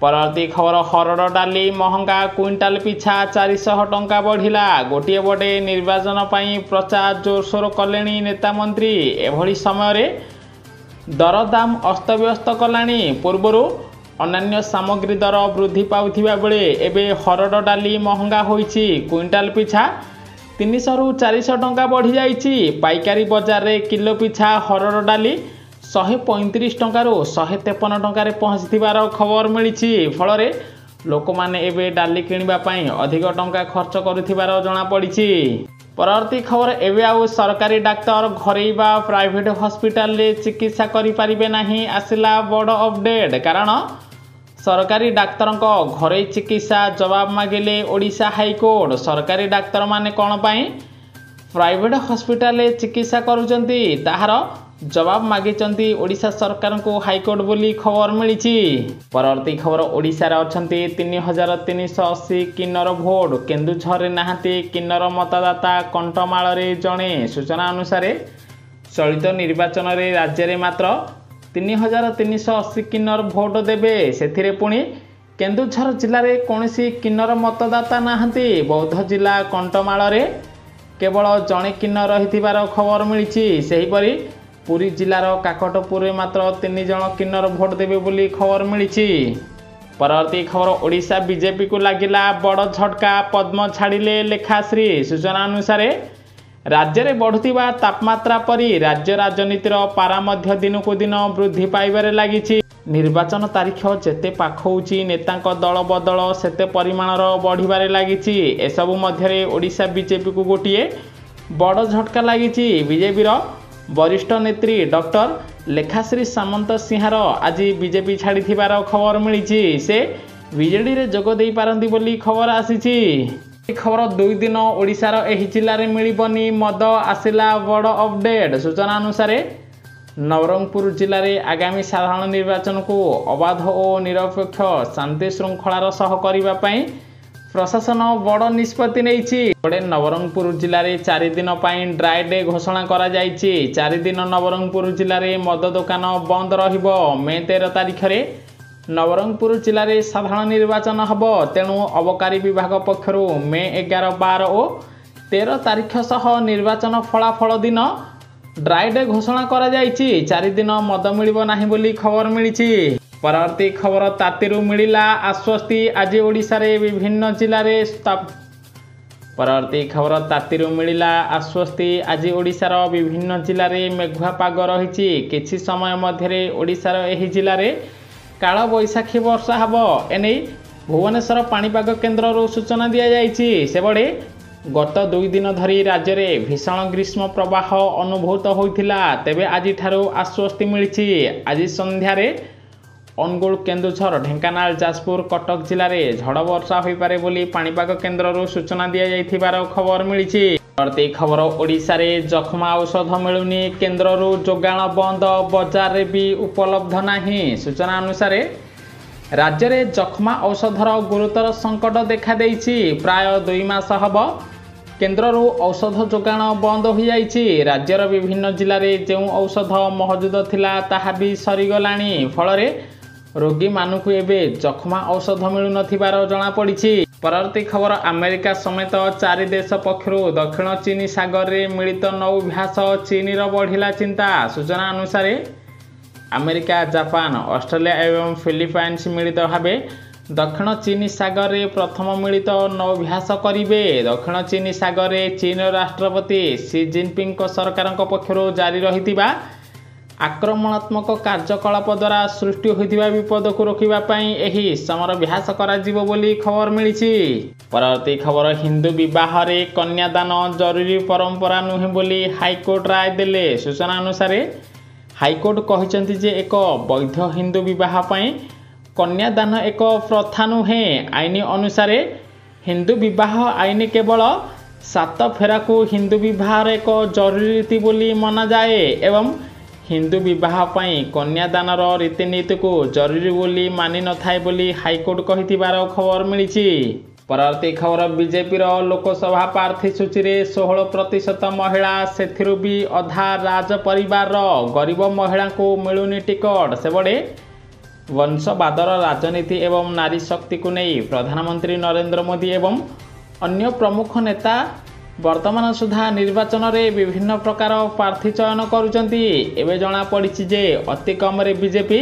परवर्ती खबर हरड़ डाली महंगा क्विंटाल पिछा 400 टंका बढ़िला। गोटे पटे निर्वाचन पर प्रचार जोरसोर कले नेता मंत्री। एभली समय दरदाम अस्तव्यस्त कलानी। पूर्वर अन्य सामग्री दर वृद्धि पाउथिबा बेले एबे हरड़ डाली महंगा होईची। क्विंटाल पिछा 300 रु 400 टंका बढ़ी जाइची। पाइकारी बजार रे किलो पिछा हरड़ डाली 135 टंकार 153 टंकार पहुँचीबार खबर मिली। फल लोक मैंने एबे डाली किणवा पाई अधिक टंका खर्च करुथिबार जणा पड़ी। परवर्ती खबर एबे आउ सरकारी डाक्तर घरे बा प्राइवेट हॉस्पिटल रे चिकित्सा करि परिबे नाही। आसिला बड़ अपडेट। कारण सरकारी डाक्तर घरे चिकित्सा जवाब मागिले ओडिशा हाईकोर्ट। सरकारी डाक्तर माने कौन पाई प्राइवेट हॉस्पिटल रे चिकित्सा करुचंती ताहार जवाब मागिचंती ओडिशा सरकार को हाईकोर्ट बोली खबर मिली। परवर्ती खबर ओडिशा रे अछंती 3380 किन्नर भोट। केन्दुझर नाहांती किन्नर मतदाता। कंटमाल रे जणे। सूचना अनुसार चलित निर्वाचन रे राज्य रे मात्र 3380 किन्नर भोट देबे। सेथिरे पुणी केन्दुझर जिल्ला रे कोनोसी किन्नर मतदाता नाहांती। बौद्ध जिला कंटमाल रे केवल जणे किन्नर रहिथिबार खबर मिली। सेहीपरि पुरी जिलार काकटपुर में मात्र 3 जण किन्नर भोट देवे बोली खबर मिली। परवर्ती खबर ओडिशा बीजेपी को लगिला बड़ झटका। पद्म छाड़िले लेखाश्री। सूचना अनुसार राज्य में बढ़ुवा तापमात्रा परी राज्य राजनीतिर पारा मध्य दिन को दिन वृद्धि पाइबारे लगी। निर्वाचन तारीख जेते पाखौची नेतांक दल बदल सेते परिमाणर बढ़िबारे लगी। एसबु मध्य ओडिशा बीजेपी को गोटे बड़ झटका लगी। बीजेपी वरिष्ठ नेत्री डॉक्टर लेखाश्री सामंत सिंहार आज बीजेपी छाड़ी खबर मिली। से बीजेडी रे जोग देई पारंती बोली खबर आसी। खबर 2 दिन ओडिशार एही जिल्ला रे मिलिबनी मद। आसिला बड़ अपडेट। सूचना अनुसार नवरंगपुर जिल्ला रे आगामी साधारण निर्वाचन को अबाध और निरपेक्ष शांति श्रृंखलार सह करिबा पई प्रशासन बड़ निष्पत्ति नहीं। नवरंगपुर जिले में 4 दिन ड्राई डे घोषणा करा जाइछि। 4 दिन नवरंगपुर जिले में मद दुकान बंद रहिबो। मे 13 तारिख रे नवरंगपुर जिले में साधारण निर्वाचन हब। तेणु अबकारी विभाग पक्षर मे 11, 12 और 13 तारिख सह निर्वाचन फलाफल दिन ड्राई डे घोषणा करा जाइछि। 4 दिन मद मिलिबो नाही बोली खबर मिली। परवर्ती खबर तातीरू मिला आश्वस्ति। आज ओडिशा रे विभिन्न जिले रे परवर्ती खबर तातीरू मिला आश्वस्ति। आज ओडिशार विभिन्न जिले रे मेघुआ पाग रही। किछि समय मध्य ओडिशार एही जिले रे काल बैशाखी वर्षा हब। एने भुवनेश्वर पाणीपाग केन्द्र सूचना दि जाइछि। सेबड़े गत 2 दिन धरी राज्य में भीषण ग्रीष्म प्रवाह अनुभूत होइथिला। तेबे आज ठारू आश्वस्ति मिली। आज संध्यारे अनुगुल, केन्दुझर, ढेंकानाल, जाजपुर, कटक जिले में झड़ वर्षा हो पारे बोली पाणीपाग केन्द्र सूचना दि जाइथिबार खबर मिली। परवर्ती खबर ओडिशा रे जखमा औषध मिलुनी। केन्द्र जोगाण बंद। बजार रे भी उपलब्ध नाही। सूचना अनुसार राज्य में जखमा औषधर गुरुतर संकट देखा देइछि। प्राय 2 मास हब केन्द्र औषध जोगाण बंद हो जाइछि। राज्यर विभिन्न जिले में जो औषध मौजूद थिला ताहा भी सरीगलाणी। फल रोगी मानक एबे जखमा औषध मिलु नथिबार जणा पड़ी। परवर्ती खबर अमेरिका समेत 4 देश पक्षर दक्षिण चीन सागर रे मिलित नौभ्यास। चीन बढ़िला चिंता। सूचना अनुसार अमेरिका, जापान, ऑस्ट्रेलिया एवं फिलिपाइन्स मिलित भाव दक्षिण चीन सागर रे प्रथम मिलित नौभ्यास करिवे। दक्षिण चीन सागर रे चीन राष्ट्रपति शी जिनपिंग सरकार पक्षर जारी रहितिबा आक्रमणात्मक कार्यकलाप द्वारा सृष्टि होइतिबा विपद को रोकिबापई एही समरभ्यास कराजिबो बोली खबर मिली। परवर्ती खबर हिंदू विवाह रे कन्यादान जरूरी परंपरा नुहे बोली हाईकोर्ट राय देले। सूचना अनुसार हाईकोर्ट कहिसंती जे एक वैध हिंदू विवाह पई कन्यादान एक प्रथा नुहे। आईन अनुसार हिंदू विवाह आईन केवल 7 फेरा को हिंदू विवाह एक जरूरी रीति बोली मना जाए एवं हिंदू विवाह पई कन्यादानर रीतिनीति को जरूरी बोली मानि न थाए बोली हाईकोर्ट कहिथिबार खबर मिली। परवर्ती खबर बीजेपी लोकसभा प्रार्थी सूची रे 16% महिला। सेथिरु भी अधा राज परिवार गरीब महिला को मिलुनी टिकट। सेबड़े वंशवादर राजनीति एवं नारी शक्ति को नहीं प्रधानमंत्री नरेंद्र मोदी एवं अन्य प्रमुख नेता वर्तमान सुधा निर्वाचन रे विभिन्न प्रकार प्रार्थी चयन करुचंती। एवं जना पड़ी जे अति कम रे बीजेपी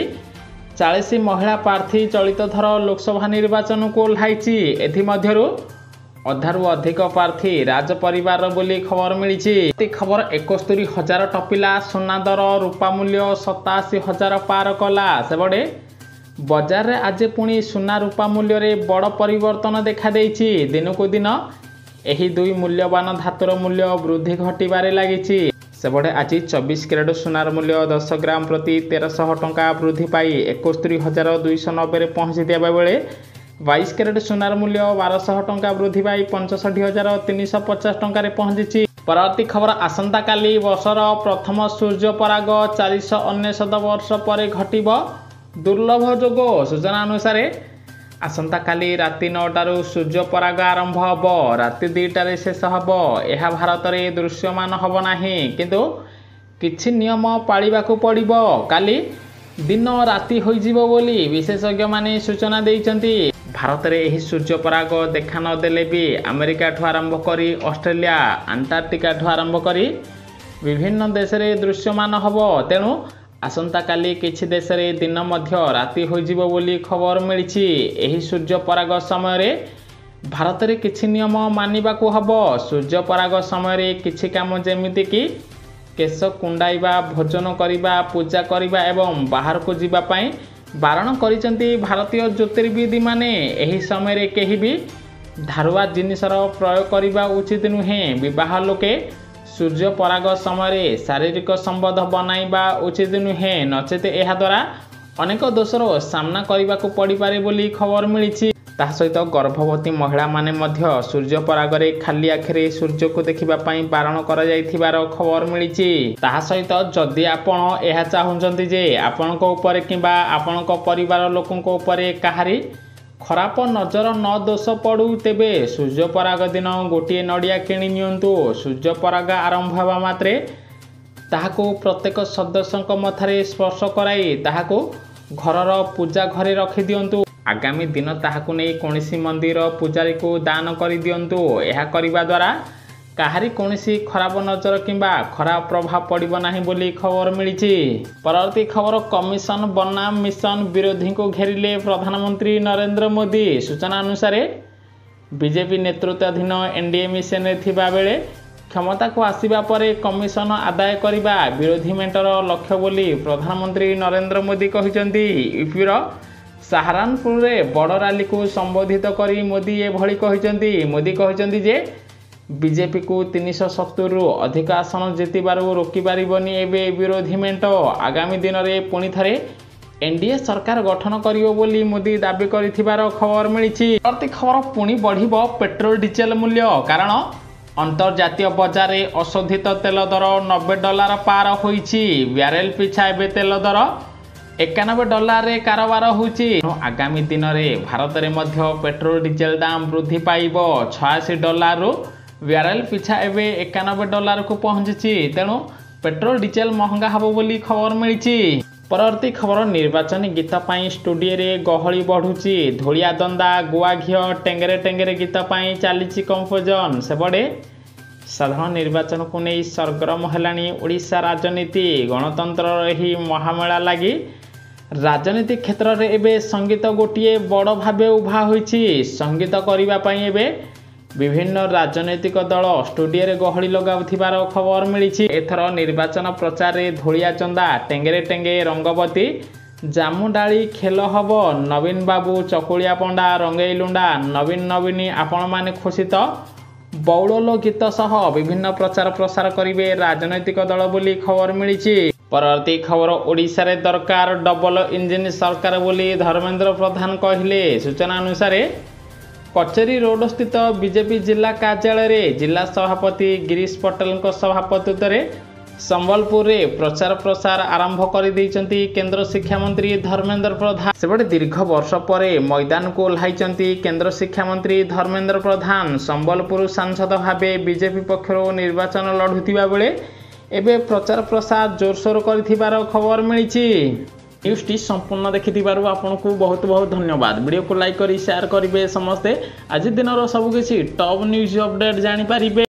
40 महिला प्रार्थी चलित थर लोकसभा निर्वाचन को ओह्लाई। एथिमध्यरु अधारू अधिक प्रार्थी राज परिवार बोली खबर मिली। खबर 71,000 टपिला। सुना दर रूपा मूल्य 87,000 पार कला। सेबड़े बजार रे आज पुणी सुना रूपा मूल्य रे बड़ परिवर्तन देखा देइछि। दिनकु दिन एही दुई मूल्यवान धातुर मूल्य वृद्धि घटिबारे लागिछि। सेबड़े आज 24 कैरेट सुनार मूल्य 10 ग्राम प्रति 1300 टंका वृद्धि पाई 71,290 पहुंची दिया बेले 22 कैरेट सुनार मूल्य 1200 टंका वृद्धि पाई 65,350 टंका पहुंची। परवर्ती खबर आसंता काली वर्षर प्रथम सूर्य पराग 499 वर्ष पर घटिब दुर्लभ जोग। सूचना अनुसार आसंता काली राति 9टारू सूर्य पराग आरंभ हब, राति 2टारे शेष हब। यह भारत में दृश्यमान हब नाही, किंतु किछि नियम पालिबाकू पड़िबो। काली दिन राति होइजिबो बोली विशेषज्ञ माने सूचना देइचंती। भारत में यही सूर्य पराग देखा नदेले भी अमेरिका ठू आरंभ करी ऑस्ट्रेलिया, अंटार्कटिका ठू आरंभ करी विभिन्न देश में दृश्यमान हब। तेणु आसंता काली किछि देश में दिन मध्य राति होइजिबो बोली खबर मिली। एही सूर्य पराग समय रे भारत में किछि नियम मानिबाकू हब। सूर्य पराग समय रे किछि काम जेमिति कि केश कुंडाइबा, भोजन करिबा, पूजा करिबा एवं बाहर को जीवा पई बारण करिसेंती भारतीय ज्योतिर्विद माने। एही समय रे केही भी धारुआ जिनिसर प्रयोग करिबा उचित नुहे। विवाह लोके सूर्य पराग समय शारीरिक संबंध बनाइबा उचित नुहे, नचेत एहा द्वारा अनेक दोषर सामना करने को पड़िपारे बोली खबर मिली। ता सहित गर्भवती महिला माने मध्य सूर्य परागरे खाली आखिरे सूर्य को देखिबा पई बारण करा जायथिबार खबर मिली। ता सहित जदि आपण एहा चाहुचंती जे आपनक ऊपर किबा आपनक परिवार लोकंक ऊपर काहारी खराब नजर न दोष पड़ू, तेबे सूर्य पराग दिन गोटे नड़िया किणी नियंतु। सूर्य पराग आरंभ होगा मात्रे ताहाको प्रत्येक सदस्यक मथारे स्पर्श कराई ताहाको घरर पूजा घरे रखि दियंतु। आगामी दिन ताहाको नै कोनोसी मंदिर पूजारी को दान करि दियंतु। एहा करिबा द्वारा काहारी कोनोसी खराब नजर किंबा खराब प्रभाव पड़िबो नाही बोली खबर मिली। परवर्ती खबर कमिशन बनाम मिशन विरोधी को घेरिले प्रधानमंत्री नरेंद्र मोदी। सूचना अनुसार बीजेपी नेतृत्वाधीन एनडीए मिशन रे थिबा बेले क्षमता को आसीबा परे कमिशन आदाय करिबा विरोधी मेंटर लक्ष्य बोली प्रधानमंत्री नरेंद्र मोदी कहिसंती। यूपीर सहारनपुर रे बड़ रैली को संबोधित करी मोदी ए भली कहिसंती। मोदी कहिसंती जे बीजेपी को 370 रु अधिक आसन जितबारू रोकिपारिबनी एबे विरोधी मेंट। आगामी दिन में पुणी थरे एनडीए सरकार गठन करियो बोली मोदी दाबी करिथिबार खबर मिली। प्रति खबर पुणी बढ़िबो पेट्रोल डीजेल मूल्य, कारण अंतर्जातीय बजार में अशोधित तेल दर $90 पार होइछि। ब्यारेल पिछा एबे तेल दर $91 रे कारोबार होइछि। आगामी दिन में भारत में मध्य पेट्रोल डीजेल दाम वृद्धि पाइबो। $86 रु ब्यारेल पिछा एबे $91 को पहुंची। तेणु पेट्रोल डीजेल महंगा हबो बोली खबर मिली। परवर्ती खबर निर्वाचन गीत पाई स्टूडियो रे गहली बढ़ुची। धोलिया दंदा, गुआ घियो, टेंगरे टेंगरे गीत पाई चलीची कंपोजन। सेबड़े साधारण निर्वाचन को नहीं सरगरम हेलानी ओडिशा राजनीति। गणतंत्र रही महामेला लगी राजनीति क्षेत्र में एबे संगीत गोटे बड़ भावे उभा होइछि। संगीत करबा पई एबे विभिन्न राजनैतिक दल स्टूडियो रे गहली लगाउथिबार खबर मिली। एथर निर्वाचन प्रचार रे धोलिया चंदा, टेंगरे टेंगे, रंगवती, जामुडाली खेल हब। नवीन बाबू, चकुलिया पंडा, रंगई लुंडा, नवीन नवीनी आपण माने खुशी तो बौड़लो गीत सह विभिन्न प्रचार प्रसार करिवे राजनैतिक दल बोली खबर मिली। परवर्ती खबर ओडिशा रे दरकार डबल इंजिन सरकार बोली धर्मेंद्र प्रधान कहले। सूचना अनुसार कचेरी रोड स्थित बीजेपी जिला कार्यालय रे जिला सभापति गिरीश पटेल सभापतित्व में संबलपुर रे प्रचार प्रसार आरंभ कर देइचंती केंद्र शिक्षा मंत्री धर्मेंद्र प्रधान। सेबडे दीर्घ वर्ष पर मैदान को ओह्लाइचंती केंद्र शिक्षा मंत्री धर्मेंद्र प्रधान। संबलपुर सांसद भावे बीजेपी पक्षर निर्वाचन लढुथिबा बेले एबे प्रचार प्रसार जोरसोर करथिबार खबर मिली। न्यूज़टी संपूर्ण देखिथिबारु आपनको बहुत बहुत धन्यवाद। वीडियो को लाइक करी शेयर करिवे समस्ते। आज दिन सबकिछि टॉप न्यूज अपडेट जानि पारिबे।